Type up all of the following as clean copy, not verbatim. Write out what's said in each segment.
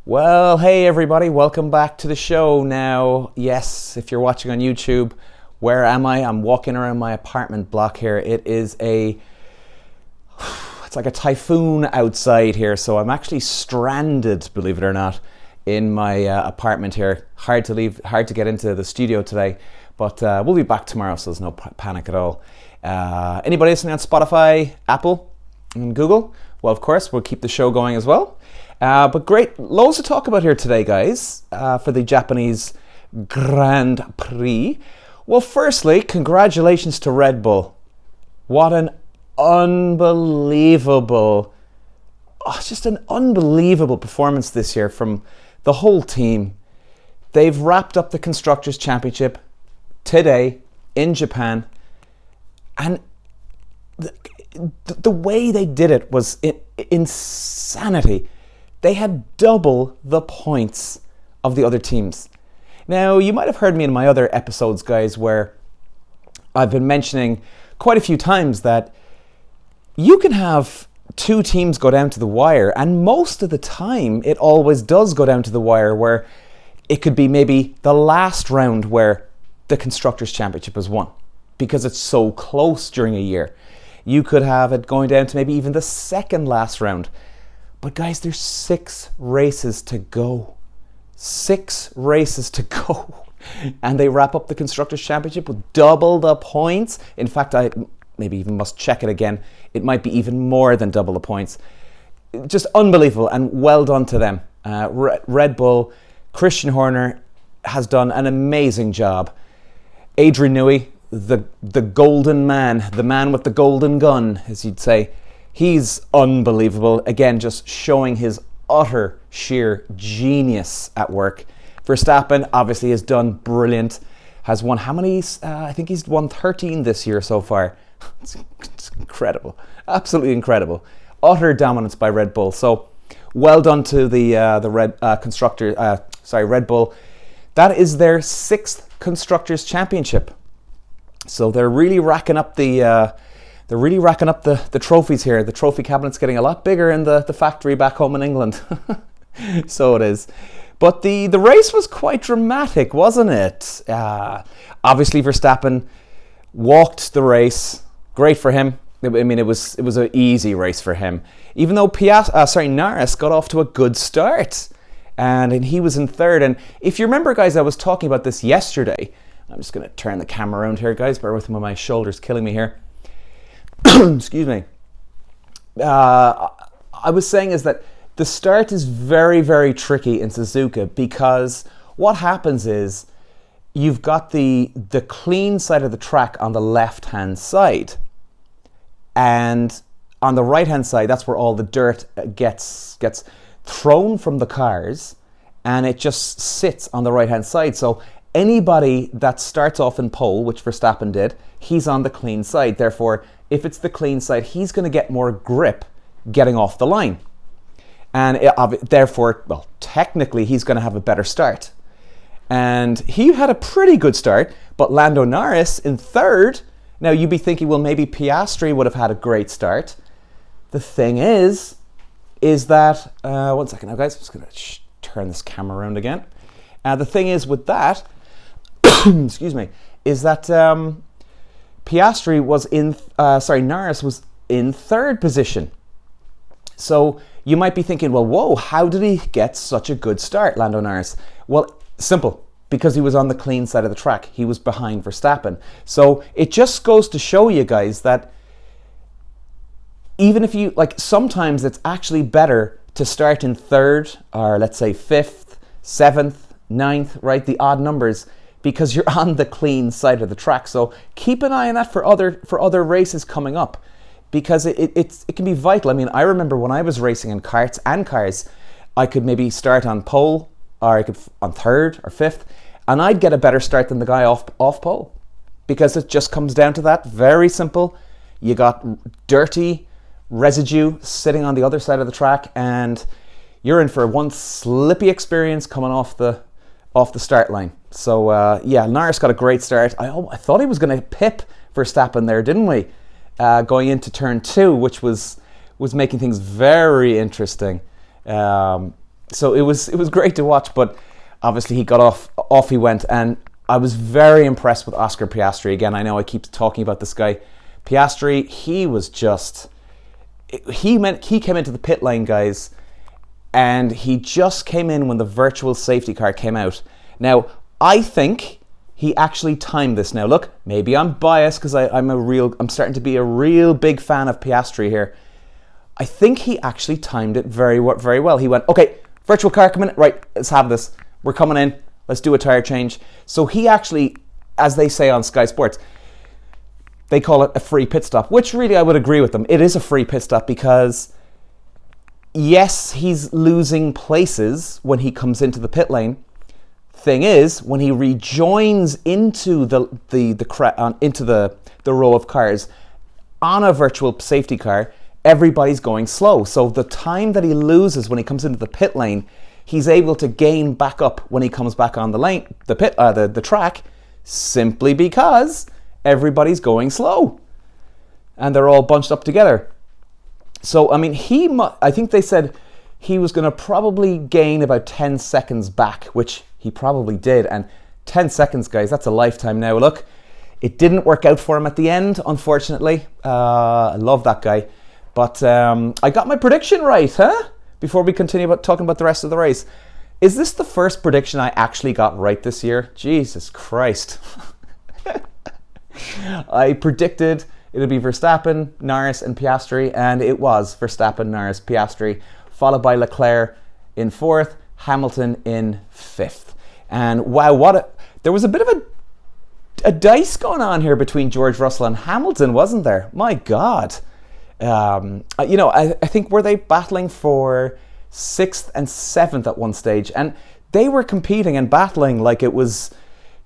Well, hey everybody, welcome back to the show now. Yes, if you're watching on YouTube, where am I? I'm walking around my apartment block here. It's like a typhoon outside here, so I'm actually stranded, believe it or not, in my apartment here. Hard to leave, hard to get into the studio today, but we'll be back tomorrow, so there's no panic at all. Anybody listening on Spotify, Apple, and Google? Well, of course, we'll keep the show going as well. But great, loads to talk about here today, guys, for the Japanese Grand Prix. Well, firstly, congratulations to Red Bull. What an unbelievable, just an unbelievable performance this year from the whole team. They've wrapped up the Constructors' Championship today in Japan, and the way they did it was insanity. They had double the points of the other teams. Now, you might have heard me in my other episodes, guys, where I've been mentioning quite a few times that you can have two teams go down to the wire, and most of the time it always does go down to the wire, where it could be maybe the last round where the Constructors' Championship is won, because it's so close during a year. You could have it going down to maybe even the second last round. But guys, there's 6 races to go. 6 races to go. And they wrap up the Constructors' Championship with double the points. In fact, I maybe even must check it again. It might be even more than double the points. Just unbelievable, and well done to them. Red Bull, Christian Horner has done an amazing job. Adrian Newey, the golden man, the man with the golden gun, as you'd say, he's unbelievable. Again, just showing his utter sheer genius at work. Verstappen obviously has done brilliant. Has won how many? I think he's won 13 this year so far. It's incredible. Absolutely incredible. Utter dominance by Red Bull. So well done to the Red Bull. That is their 6th Constructors' Championship. So they're really racking up the trophies here. The trophy cabinet's getting a lot bigger in the factory back home in England. So it is. But the race was quite dramatic, wasn't it? Obviously, Verstappen walked the race. Great for him. I mean, it was an easy race for him. Even though Norris got off to a good start. And he was in third. And if you remember, guys, I was talking about this yesterday. I'm just going to turn the camera around here, guys. Bear with me, my shoulder's killing me here. Excuse me. I was saying is that the start is very, very tricky in Suzuka, because what happens is you've got the clean side of the track on the left-hand side, and on the right-hand side, that's where all the dirt gets thrown from the cars, and it just sits on the right-hand side. So anybody that starts off in pole, which Verstappen did, he's on the clean side. Therefore, if it's the clean side, he's going to get more grip getting off the line. And therefore, well, technically, he's going to have a better start. And he had a pretty good start, but Lando Norris in third. Now, you'd be thinking, well, maybe Piastri would have had a great start. The thing is that, one second now, guys, I'm just going to turn this camera around again. The thing is with that, excuse me, is that Norris was in third position. So you might be thinking, well, whoa, how did he get such a good start, Lando Norris? Well, simple, because he was on the clean side of the track. He was behind Verstappen. So it just goes to show you guys that even if you, sometimes it's actually better to start in third, or let's say 5th, 7th, 9th, right, the odd numbers, because you're on the clean side of the track. So keep an eye on that for other races coming up, because it can be vital. I mean, I remember when I was racing in karts and cars, I could maybe start on pole, or I could on 3rd or 5th, and I'd get a better start than the guy off pole, because it just comes down to that. Very simple. You got dirty residue sitting on the other side of the track, and you're in for one slippy experience coming off the start line. So yeah, Norris got a great start. I thought he was going to pip Verstappen there, didn't we? Going into turn 2, which was making things very interesting. So it was great to watch, but obviously he got off he went, and I was very impressed with Oscar Piastri. Again, I know I keep talking about this guy. Piastri, he was just... He came into the pit lane, guys, and he just came in when the virtual safety car came out. Now, I think he actually timed this. Now, look, maybe I'm biased because I'm starting to be a real big fan of Piastri here. I think he actually timed it very, very well. He went, okay, virtual car coming in, right, let's have this. We're coming in, let's do a tire change. So he actually, as they say on Sky Sports, they call it a free pit stop, which really I would agree with them. It is a free pit stop because, yes, he's losing places when he comes into the pit lane. Thing is, when he rejoins into the row of cars on a virtual safety car, everybody's going slow. So the time that he loses when he comes into the pit lane, he's able to gain back up when he comes back on the track, simply because everybody's going slow and they're all bunched up together. So, I mean, I think they said he was going to probably gain about 10 seconds back, which he probably did. And 10 seconds, guys, that's a lifetime now. Look, it didn't work out for him at the end, unfortunately. I love that guy. But I got my prediction right, huh? Before we continue talking about the rest of the race. Is this the first prediction I actually got right this year? Jesus Christ. I predicted it would be Verstappen, Norris and Piastri, and it was Verstappen, Norris, Piastri, followed by Leclerc in 4th, Hamilton in 5th. And wow, there was a bit of a dice going on here between George Russell and Hamilton, wasn't there? My God. I think were they battling for 6th and 7th at one stage, and they were competing and battling like it was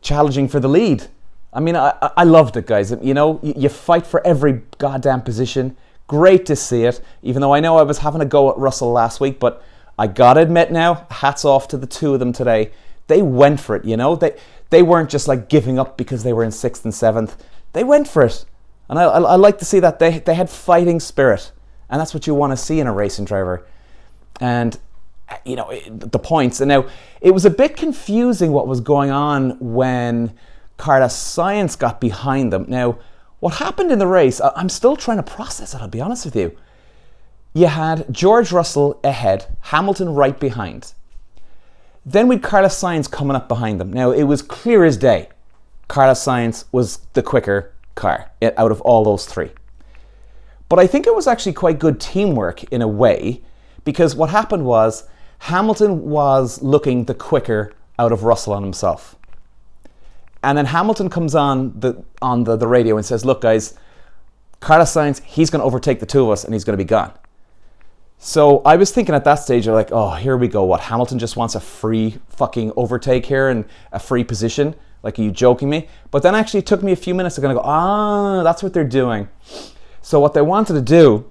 challenging for the lead. I mean, I loved it, guys. You know, you fight for every goddamn position. Great to see it, even though I know I was having a go at Russell last week, but I gotta admit now, hats off to the two of them today. They went for it, you know? They weren't just like giving up because they were in 6th and 7th. They went for it. And I like to see that they had fighting spirit. And that's what you want to see in a racing driver. And, you know, the points. And now, it was a bit confusing what was going on when Carlos Sainz got behind them. Now, what happened in the race, I'm still trying to process it, I'll be honest with you. You had George Russell ahead, Hamilton right behind. Then we'd Carlos Sainz coming up behind them. Now, it was clear as day. Carlos Sainz was the quicker car out of all those three. But I think it was actually quite good teamwork in a way, because what happened was Hamilton was looking the quicker out of Russell on himself. And then Hamilton comes on the radio and says, look guys, Carlos Sainz, he's going to overtake the two of us and he's going to be gone. So I was thinking at that stage, they're like, oh, here we go. What, Hamilton just wants a free fucking overtake here and a free position? Like, are you joking me? But then actually it took me a few minutes to kind of go, that's what they're doing. So what they wanted to do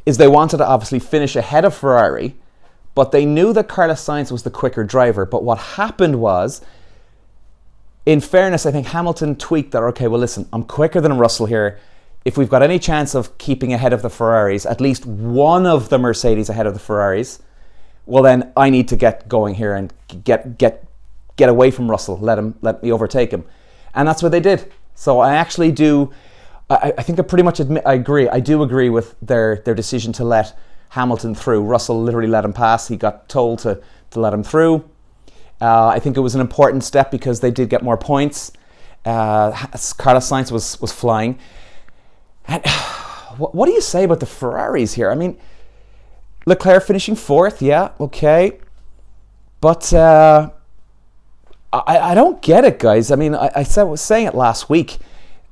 is they wanted to obviously finish ahead of Ferrari, but they knew that Carlos Sainz was the quicker driver. But what happened was, in fairness, I think Hamilton tweaked that, okay, well listen, I'm quicker than Russell here. If we've got any chance of keeping ahead of the Ferraris, at least one of the Mercedes ahead of the Ferraris, well then I need to get going here and get away from Russell, let me overtake him. And that's what they did. So I actually do, I think I pretty much agree. I do agree with their decision to let Hamilton through. Russell literally let him pass. He got told to let him through. I think it was an important step because they did get more points. Carlos Sainz was flying. And what do you say about the Ferraris here? I mean, Leclerc finishing 4th, yeah, okay. But I don't get it, guys. I mean, I was saying it last week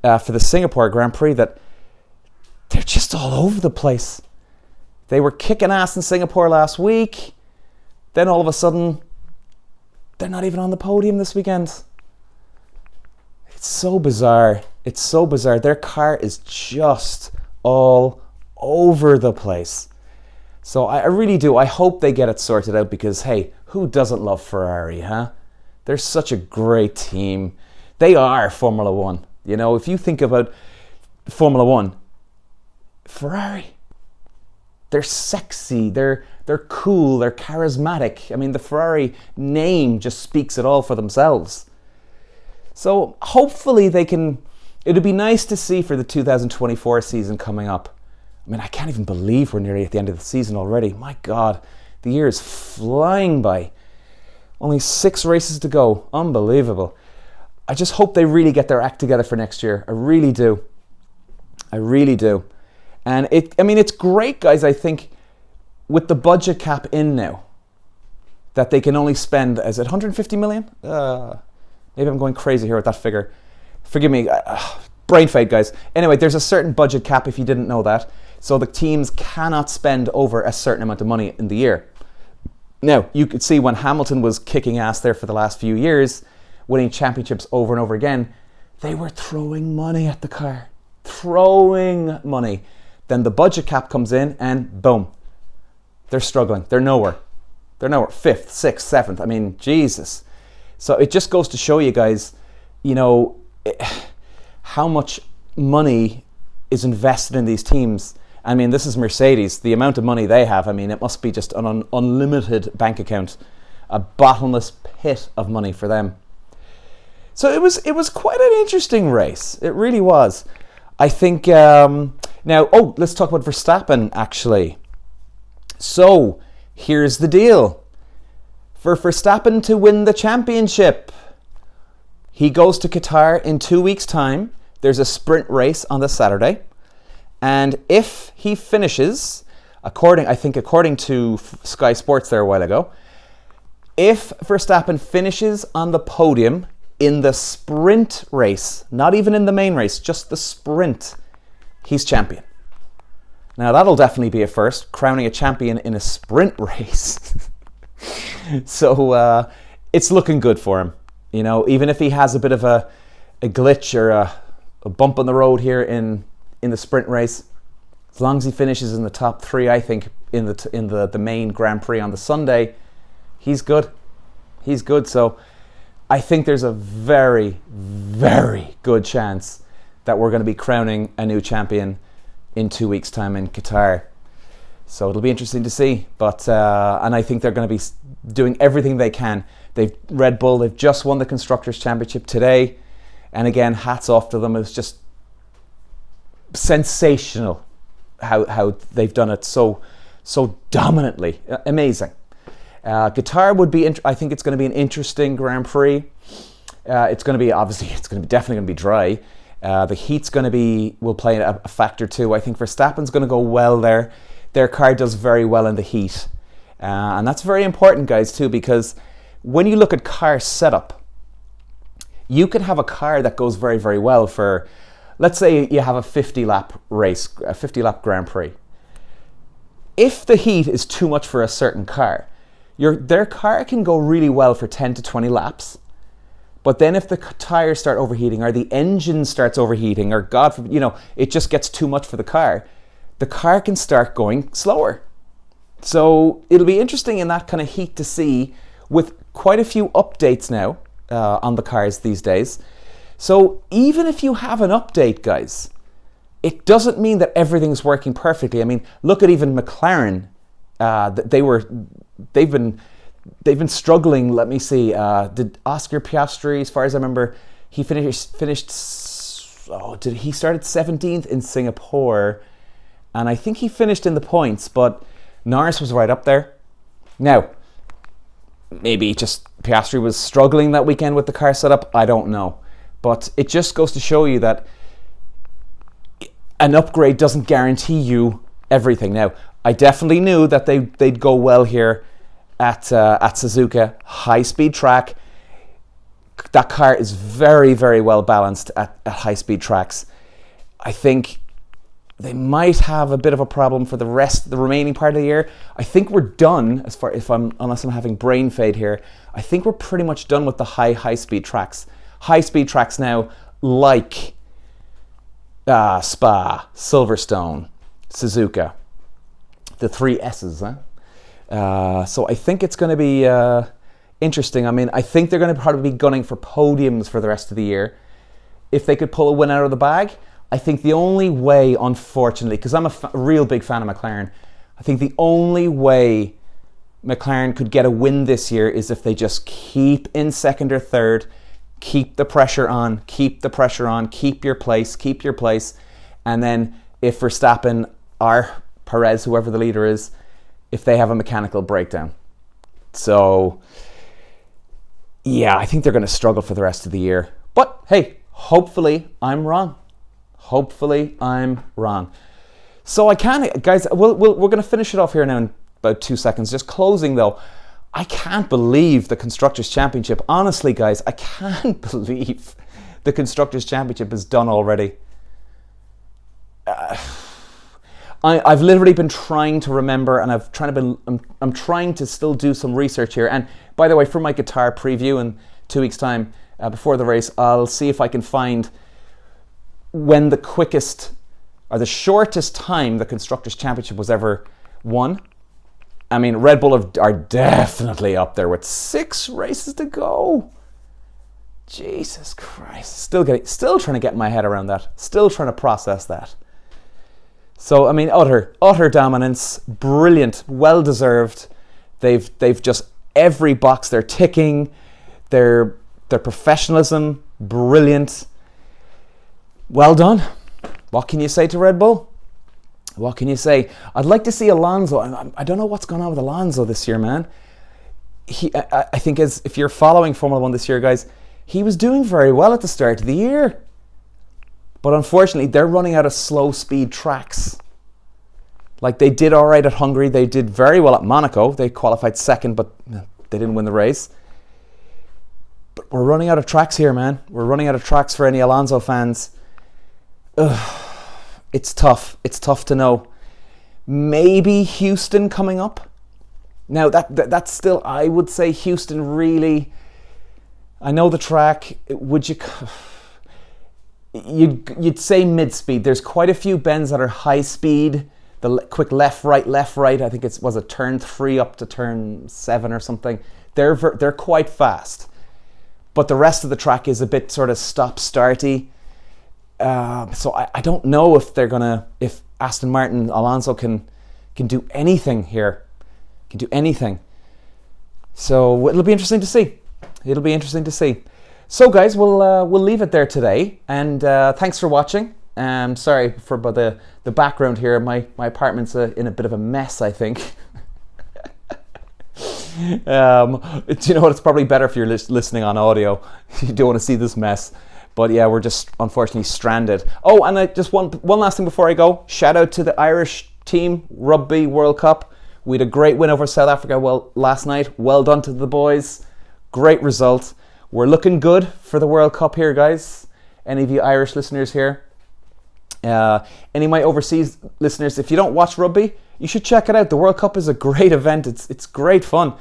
for the Singapore Grand Prix that they're just all over the place. They were kicking ass in Singapore last week. Then all of a sudden, they're not even on the podium this weekend. It's so bizarre. It's so bizarre. Their car is just all over the place. So I really do. I hope they get it sorted out because, hey, who doesn't love Ferrari, huh? They're such a great team. They are Formula One. You know, if you think about Formula One, Ferrari, they're sexy, they're they're cool, they're charismatic. I mean, the Ferrari name just speaks it all for themselves. So hopefully they can, it'd be nice to see for the 2024 season coming up. I mean, I can't even believe we're nearly at the end of the season already. My God, the year is flying by. Only 6 races to go. Unbelievable. I just hope they really get their act together for next year. I really do. I really do. And it's great, guys, I think, with the budget cap in now, that they can only spend, is it 150 million? Maybe I'm going crazy here with that figure. Forgive me. Brain fade, guys. Anyway, there's a certain budget cap if you didn't know that. So the teams cannot spend over a certain amount of money in the year. Now, you could see when Hamilton was kicking ass there for the last few years, winning championships over and over again, they were throwing money at the car. Throwing money. Then the budget cap comes in and boom. They're struggling. They're nowhere. They're nowhere. 5th, 6th, 7th. I mean, Jesus. So it just goes to show you guys, how much money is invested in these teams. I mean, this is Mercedes. The amount of money they have, I mean, it must be just an unlimited bank account, a bottomless pit of money for them. So it was quite an interesting race. It really was. I think, let's talk about Verstappen, actually. So, here's the deal. For Verstappen to win the championship, he goes to Qatar in 2 weeks' time. There's a sprint race on the Saturday. And if he finishes, according to Sky Sports there a while ago, if Verstappen finishes on the podium in the sprint race, not even in the main race, just the sprint, he's champion. Now that'll definitely be a first, crowning a champion in a sprint race. So it's looking good for him. Even if he has a bit of a glitch or a bump on the road here in the sprint race, as long as he finishes in the top 3, I think, in the main Grand Prix on the Sunday, he's good. He's good. So I think there's a very, very good chance that we're going to be crowning a new champion in 2 weeks' time in Qatar. So it'll be interesting to see. But and I think they're going to be doing everything they can. Red Bull, they've just won the Constructors' Championship today. And again, hats off to them. It was just sensational how they've done it so dominantly. Amazing. Qatar would be, I think it's going to be an interesting Grand Prix. It's going to be definitely going to be dry. The heat's going to will play a factor too. I think Verstappen's going to go well there. Their car does very well in the heat. And that's very important, guys, too, because when you look at car setup, you can have a car that goes very, very well for, let's say you have a 50-lap race, a 50-lap Grand Prix. If the heat is too much for a certain car, their car can go really well for 10 to 20 laps. But then if the tires start overheating or the engine starts overheating or God forbid, it just gets too much for the car can start going slower. So it'll be interesting in that kind of heat to see, with quite a few updates now on the cars these days. So even if you have an update, guys, it doesn't mean that everything's working perfectly. I mean, look at even McLaren. They've been struggling. Let me see. Did Oscar Piastri, as far as I remember, he finished. He started 17th in Singapore, and I think he finished in the points. But Norris was right up there. Now, maybe just Piastri was struggling that weekend with the car setup. I don't know, but it just goes to show you that an upgrade doesn't guarantee you everything. Now, I definitely knew that they'd go well here at Suzuka, high-speed track. That car is very, very well balanced at high-speed tracks. I think they might have a bit of a problem for the remaining part of the year. I think we're done, unless I'm having brain fade here. I think we're pretty much done with the high-speed tracks. High-speed tracks now, like Spa, Silverstone, Suzuka, the 3 S's. So I think it's going to be interesting. I mean, I think they're going to probably be gunning for podiums for the rest of the year. If they could pull a win out of the bag, I think the only way, unfortunately, because I'm a real big fan of McLaren, I think the only way McLaren could get a win this year is if they just keep in second or third, keep the pressure on, keep the pressure on, keep your place, and then if Verstappen or Perez, whoever the leader is, if they have a mechanical breakdown. So, yeah, I think they're going to struggle for the rest of the year. But, hey, hopefully I'm wrong. Hopefully I'm wrong. So I can't, guys, we're going to finish it off here now in about 2 seconds. Just closing, though. I can't believe the Constructors' Championship. Honestly, guys, I can't believe the Constructors' Championship is done already. I've literally been trying to remember, and I'm trying to still do some research here. And by the way, for my guitar preview in 2 weeks' time, before the race, I'll see if I can find when the quickest or the shortest time the Constructors' Championship was ever won. I mean, Red Bull are definitely up there with 6 races to go. Jesus Christ. Still trying to get my head around that. Still trying to process that. So, I mean, utter dominance. Brilliant. Well deserved. They've just every box they're ticking. Their professionalism. Brilliant. Well done. What can you say to Red Bull? What can you say? I'd like to see Alonso. I don't know what's going on with Alonso this year, man. I think if you're following Formula 1 this year, guys, he was doing very well at the start of the year. But unfortunately, they're running out of slow speed tracks. Like they did all right at Hungary. They did very well at Monaco. They qualified second, but they didn't win the race. But we're running out of tracks here, man. We're running out of tracks for any Alonso fans. Ugh. It's tough. It's tough to know. Maybe Houston coming up. Now that's still, I would say Houston really. I know the track. Would you? You'd say mid-speed. There's quite a few bends that are high speed. The quick left, right. I think was a turn 3 up to turn 7 or something. They're quite fast, but the rest of the track is a bit sort of stop-starty. So I don't know if Aston Martin, Alonso can do anything here. Can do anything. So it'll be interesting to see. So guys, we'll leave it there today, and thanks for watching. Sorry for the background here. My apartment's in a bit of a mess, I think. Do you know what? It's probably better if you're listening on audio. You don't want to see this mess. But yeah, we're just unfortunately stranded. Oh, and just one last thing before I go. Shout out to the Irish team, Rugby World Cup. We had a great win over South Africa last night. Well done to the boys. Great result. We're looking good for the World Cup here, guys. Any of you Irish listeners here? Any of my overseas listeners, if you don't watch rugby, you should check it out. The World Cup is a great event. It's great fun.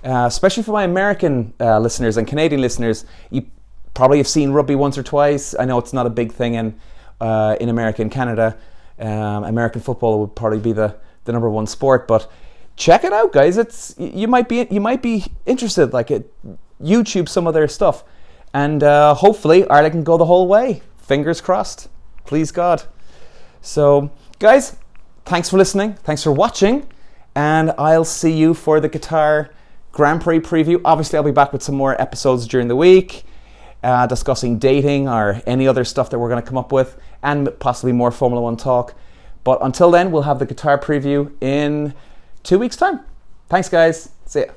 Especially for my American listeners and Canadian listeners. You probably have seen rugby once or twice. I know it's not a big thing in America and Canada. American football would probably be the number one sport, but check it out, guys. You might be interested. Like YouTube some of their stuff, and hopefully Ireland can go the whole way. Fingers crossed. Please God. So, guys, thanks for listening. Thanks for watching, and I'll see you for the Qatar Grand Prix preview. Obviously, I'll be back with some more episodes during the week. Discussing dating or any other stuff that we're going to come up with, and possibly more Formula 1 talk. But until then, we'll have the guitar preview in 2 weeks' time. Thanks, guys. See ya.